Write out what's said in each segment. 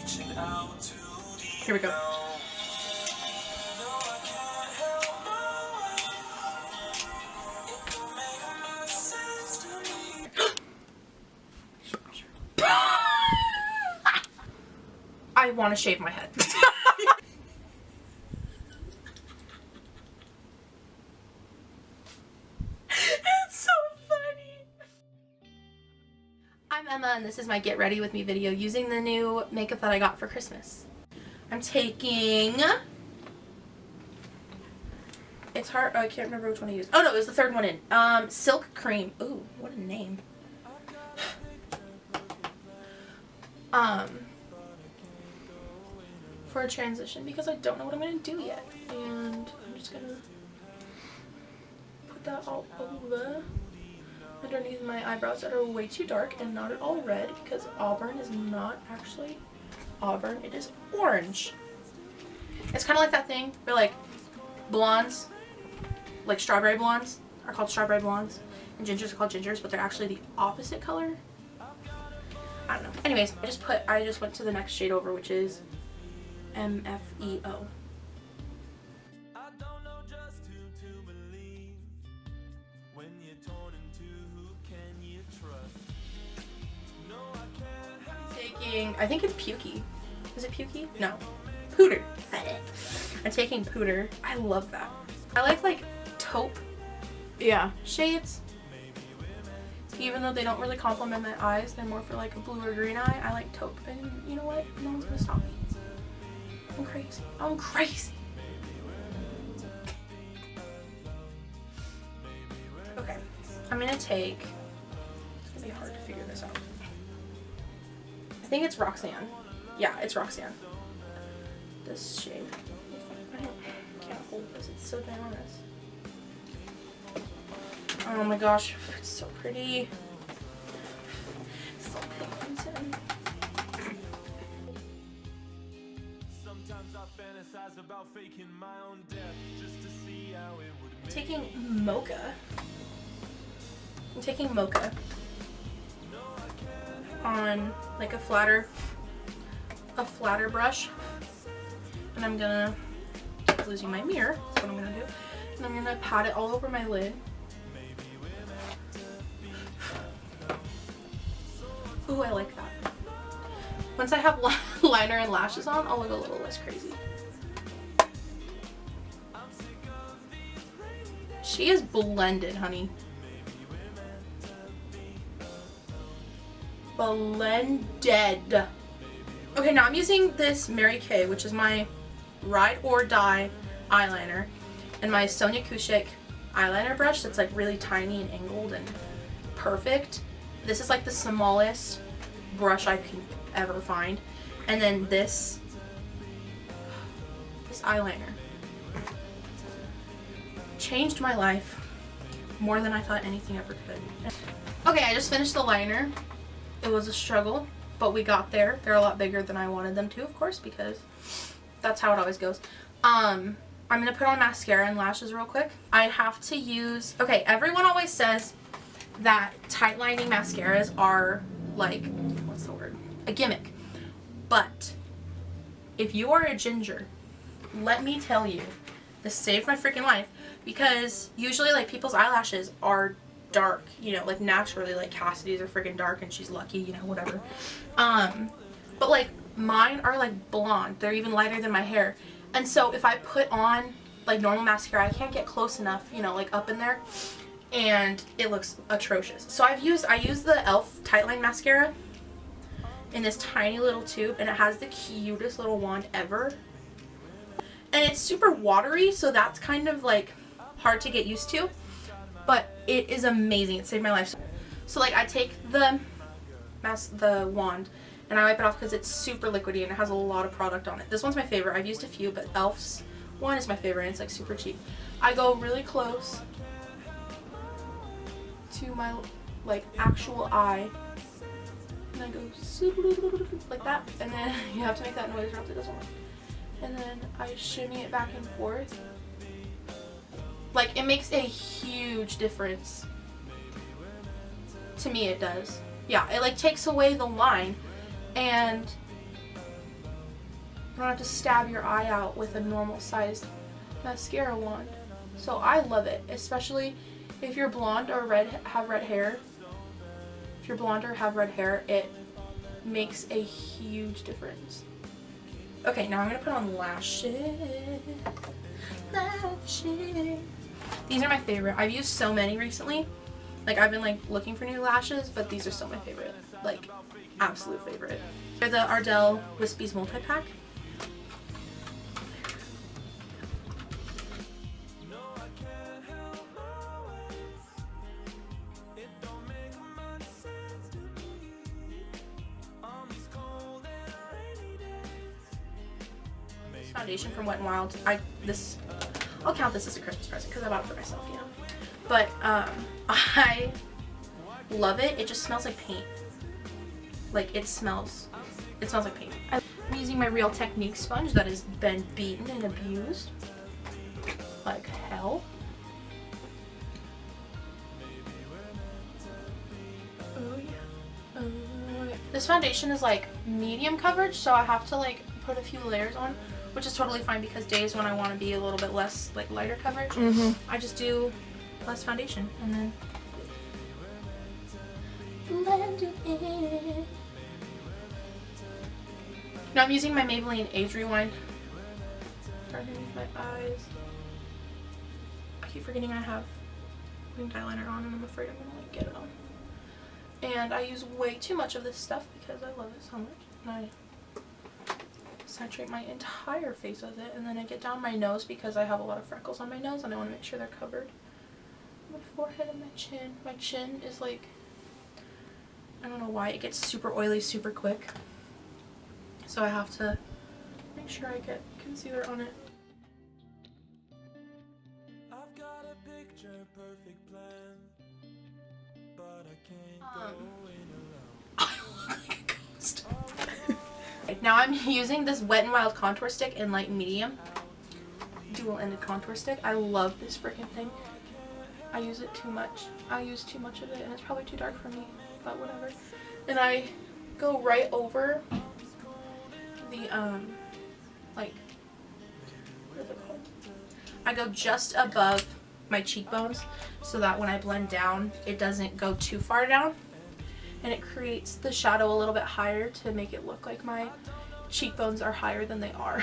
Here we go. I want to shave my head. It's so funny. I'm Emma and this is my get ready with me video using the new makeup that I got for Christmas. I'm taking, it's hard, oh, I can't remember which one I used. Oh no, it was the third one in. Silk Cream. Ooh, what a name. For a transition because I don't know what I'm going to do yet. And I'm just going to put that all over underneath my eyebrows that are way too dark and not at all red because auburn is not actually auburn, it is orange. It's kind of like that thing where like blondes, like strawberry blondes are called strawberry blondes and gingers are called gingers, but they're actually the opposite color. I don't know. Anyways, I just went to the next shade over, which is MFEO. I think it's Pukey. Is it Pukey? No. Pooter. I'm taking Pooter. I love that. I like taupe shades. Even though they don't really complement my eyes, they're more for like a blue or green eye. I like taupe. And you know what? No one's gonna stop me. I'm crazy. I'm crazy. Okay. I'm gonna take, it's gonna be hard to figure this out. I think it's Roxanne. Yeah, it's Roxanne. This shade. I can't hold this. It's so ginormous. Oh my gosh, it's so pretty. It's so pigmented. Sometimes I fantasize about faking my own death just to see how it would make. I'm taking Mocha. I'm taking Mocha on like a flatter brush, and I'm gonna, losing my mirror, that's what I'm gonna do, and I'm gonna pat it all over my lid. Ooh, I like that. Once I have liner and lashes on, I'll look a little less crazy. She is blended, honey. Blended. Okay, now I'm using this Mary Kay, which is my Ride or Die eyeliner, and my Sonia Koushik eyeliner brush that's like really tiny and angled and perfect. This is like the smallest brush I can ever find. And then this eyeliner changed my life more than I thought anything ever could. Okay, I just finished the liner. It was a struggle, but we got there. They're a lot bigger than I wanted them to, of course, because that's how it always goes. I'm gonna put on mascara and lashes real quick. I have to use, okay, everyone always says that tight lining mascaras are like, what's the word? A gimmick. But if you are a ginger, let me tell you, this saved my freaking life, because usually like people's eyelashes are dark, you know, like naturally, like Kassidy's are freaking dark and she's lucky, you know, whatever. But like mine are like blonde. They're even lighter than my hair. And so if I put on like normal mascara, I can't get close enough, you know, like up in there, and it looks atrocious. So I use the e.l.f. Tightline mascara in this tiny little tube, and it has the cutest little wand ever. And it's super watery, so that's kind of like hard to get used to, but it is amazing. It saved my life. So like I take the wand and I wipe it off because it's super liquidy and it has a lot of product on it. This one's my favorite. I've used a few, but e.l.f.'s one is my favorite, and it's like super cheap. I go really close to my like actual eye, and I go like that, and then you have to make that noise or else it doesn't work. And then I shimmy it back and forth. Like, it makes a huge difference. To me, it does. Yeah, it like takes away the line, and You don't have to stab your eye out with a normal sized mascara wand. So I love it, especially if you're blonde or have red hair. If you're blonde or have red hair, it makes a huge difference. Okay, now I'm gonna put on lashes. Lashes. These are my favorite. I've used so many recently. Like, I've been like looking for new lashes, but these are still my favorite. Like, absolute favorite. They're the Ardell Wispies multi-pack. This foundation from Wet n Wild. I'll count this as a Christmas present because I bought it for myself, you know. But I love it. It just smells like paint. Like, it smells like paint. I'm using my Real Technique sponge that has been beaten and abused like hell. Oh yeah. Oh yeah. This foundation is like medium coverage, so I have to like put a few layers on, which is totally fine because days when I want to be a little bit less like lighter coverage, I just do less foundation and then blend it in. Now I'm using my Maybelline Age Rewind underneath my eyes. I keep forgetting I have winged eyeliner on and I'm afraid I'm gonna like get it on. And I use way too much of this stuff because I love it so much. And I saturate my entire face with it, and then I get down my nose because I have a lot of freckles on my nose and I want to make sure they're covered. My forehead and my chin. My chin is like, I don't know why, it gets super oily super quick. So I have to make sure I get concealer on it. I've got a picture perfect plan, but I can't go in alone. I look like a ghost. Now I'm using this Wet n Wild contour stick in light and medium. Dual-ended contour stick. I love this freaking thing. I use it too much. I use too much of it and it's probably too dark for me, but whatever. And I go right over the, like, what is it called? I go just above my cheekbones so that when I blend down, it doesn't go too far down. And it creates the shadow a little bit higher to make it look like my cheekbones are higher than they are.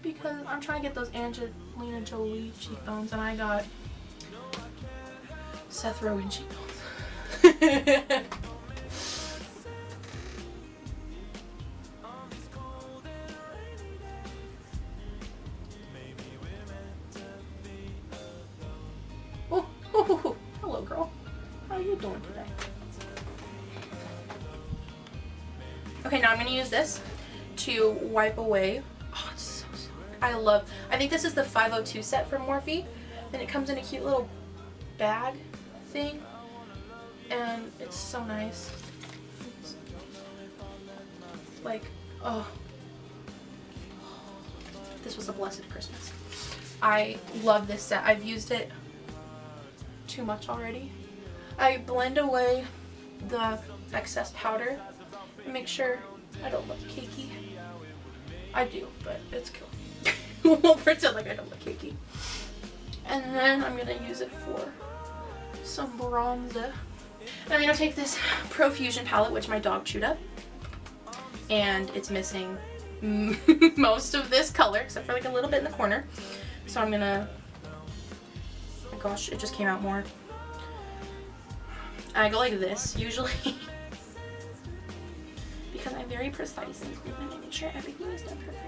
Because I'm trying to get those Angelina Jolie cheekbones and I got Seth Rogen cheekbones. Oh, hello girl. How are you doing today? Okay, now I'm going to use this to wipe away. Oh, it's so soft. I think this is the 502 set from Morphe, and it comes in a cute little bag thing, and it's so nice. It's like, oh, this was a blessed Christmas. I love this set. I've used it too much already. I blend away the excess powder and make sure I don't look cakey. I do, but it's cool. We'll pretend like I don't look cakey. And then I'm gonna use it for some bronzer. I'm gonna take this Profusion palette, which my dog chewed up, and it's missing most of this color except for like a little bit in the corner. So I'm gonna, oh my gosh, it just came out more. I go like this usually because I'm very precise and I make sure everything is done perfect.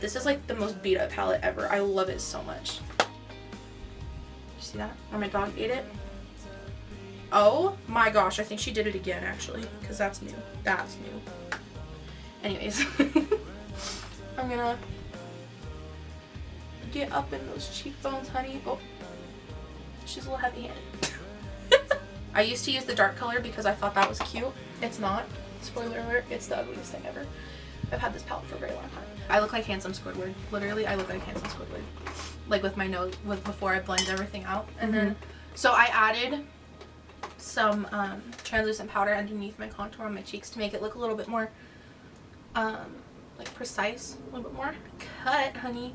This is like the most beat up palette ever. I love it so much. You see that? Where my dog ate it? Oh my gosh, I think she did it again actually, because that's new. That's new. Anyways, I'm gonna get up in those cheekbones, honey. Oh, she's a little heavy-handed. I used to use the dark color because I thought that was cute. It's not. Spoiler alert, it's the ugliest thing ever. I've had this palette for a very long time. I look like handsome Squidward. Literally, I look like handsome Squidward. Like with my nose, before I blend everything out. And then, so I added some translucent powder underneath my contour on my cheeks to make it look a little bit more like precise, a little bit more. Cut, honey.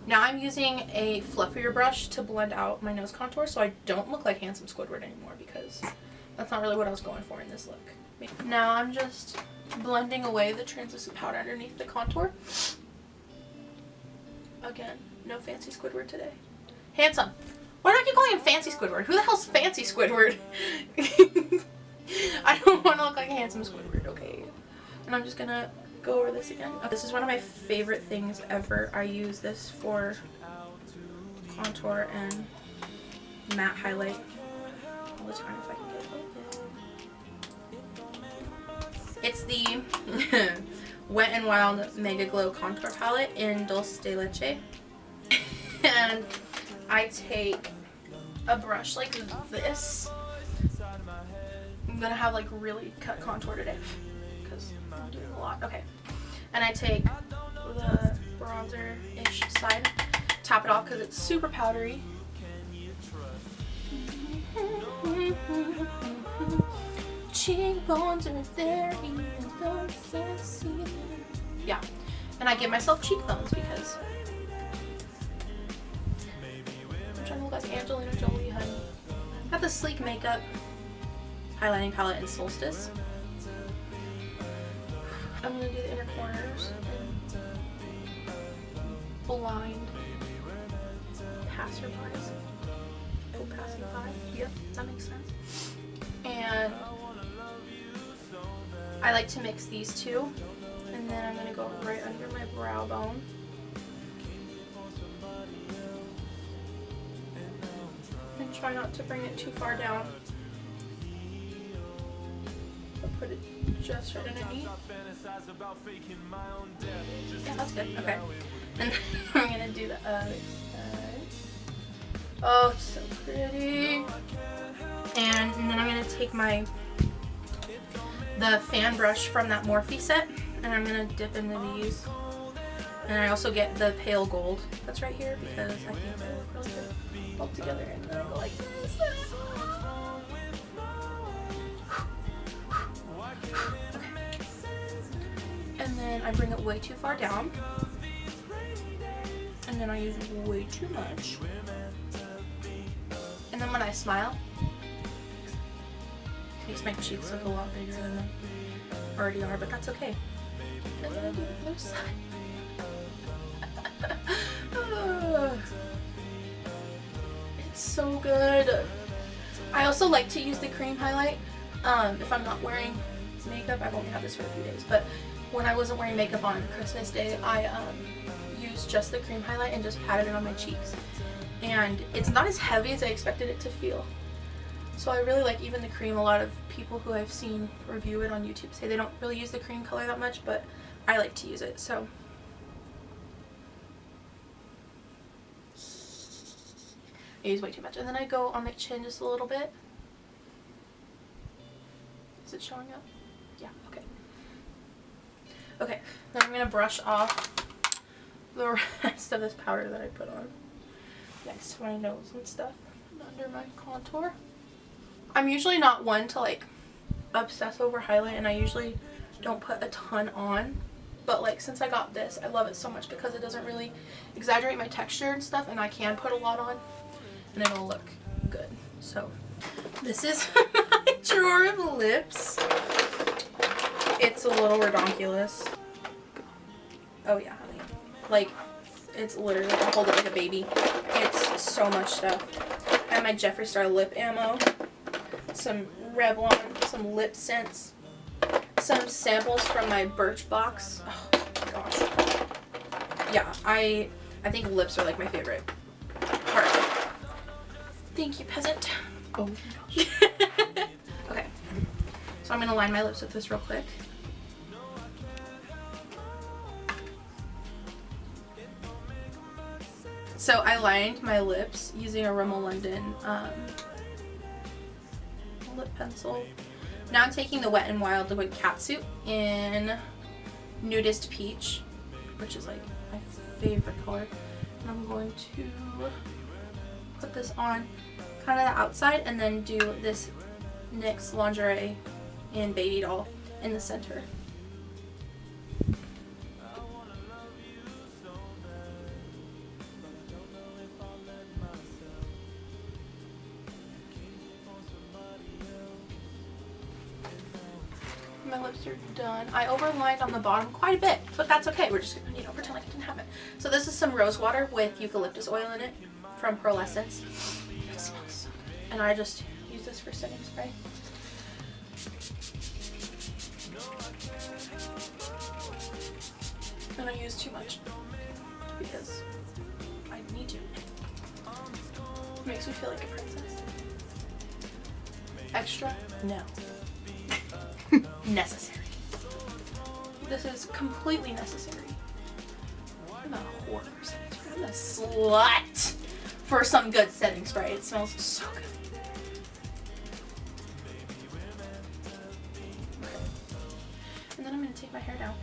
Now I'm using a fluffier brush to blend out my nose contour so I don't look like Handsome Squidward anymore, because that's not really what I was going for in this look. Now I'm just blending away the translucent powder underneath the contour. Again, no fancy Squidward today. Handsome. Why do I keep calling him Fancy Squidward? Who the hell's Fancy Squidward? I don't want to look like a Handsome Squidward, okay? And I'm just gonna go over this again. This is one of my favorite things ever. I use this for contour and matte highlight all the time if I can get it open. It's the Wet n Wild Mega Glow Contour Palette in Dulce de Leche. And I take a brush like this. I'm gonna have like really cut contour today because I'm doing a lot. Okay. And I take the bronzer-ish side, tap it off because it's super powdery. Cheekbones are there even though you can't see them. Yeah. And I give myself cheekbones because I'm trying to look like Angelina Jolie, honey. I got the Sleek Makeup highlighting palette in Solstice. I'm going to do the inner corners and blind passerbys. Oh, passerby. Yep, that makes sense. And I like to mix these two. And then I'm going to go right under my brow bone. And try not to bring it too far down. But put it just right underneath. Yeah, that's good. Okay. And then I'm going to do the other side. Oh, it's so pretty. And then I'm going to take the fan brush from that Morphe set, and I'm going to dip into these. And I also get the pale gold that's right here because I think they look really good all together. And then I go like this. Okay. And then I bring it way too far down. And then I use way too much. And then when I smile, it makes my cheeks look a lot bigger than they already are, but that's okay. And then I do the other side. It's so good. I also like to use the cream highlight if I'm not wearing makeup. I've only had this for a few days, but when I wasn't wearing makeup on Christmas Day, I used just the cream highlight and just patted it on my cheeks. And it's not as heavy as I expected it to feel. So I really like even the cream. A lot of people who I've seen review it on YouTube say they don't really use the cream color that much, but I like to use it, so. I use way too much. And then I go on my chin just a little bit. Is it showing up? Yeah, okay. Okay, then I'm going to brush off the rest of this powder that I put on next to my nose and stuff and under my contour. I'm usually not one to like obsess over highlight, and I usually don't put a ton on, but like since I got this, I love it so much because it doesn't really exaggerate my texture and stuff, and I can put a lot on and it'll look good. So this is my drawer of lips. It's a little redonkulous. Oh yeah, honey. Like, it's literally, I hold it like a baby. It's so much stuff. I have my Jeffree Star lip ammo, some Revlon, some lip scents, some samples from my Birchbox. Oh my gosh. Yeah, I think lips are like my favorite part. Thank you, peasant. Oh my gosh. Okay, so I'm gonna line my lips with this real quick. So I lined my lips using a Rimmel London lip pencil. Now I'm taking the Wet n Wild Liquid Catsuit in Nudist Peach, which is like my favorite color. And I'm going to put this on kind of the outside and then do this NYX Lingerie in Baby Doll in the center. My lips are done. I overlined on the bottom quite a bit, but that's okay. We're just gonna, pretend like it didn't happen. So this is some rose water with eucalyptus oil in it from Pearl Essence. It smells so good. And I just use this for setting spray. I don't use too much because I need to. It makes me feel like a princess. Extra? No. Necessary. This is completely necessary. I'm a whore for setting spray. I'm a slut for some good setting spray. It smells so good. Okay. And then I'm going to take my hair down.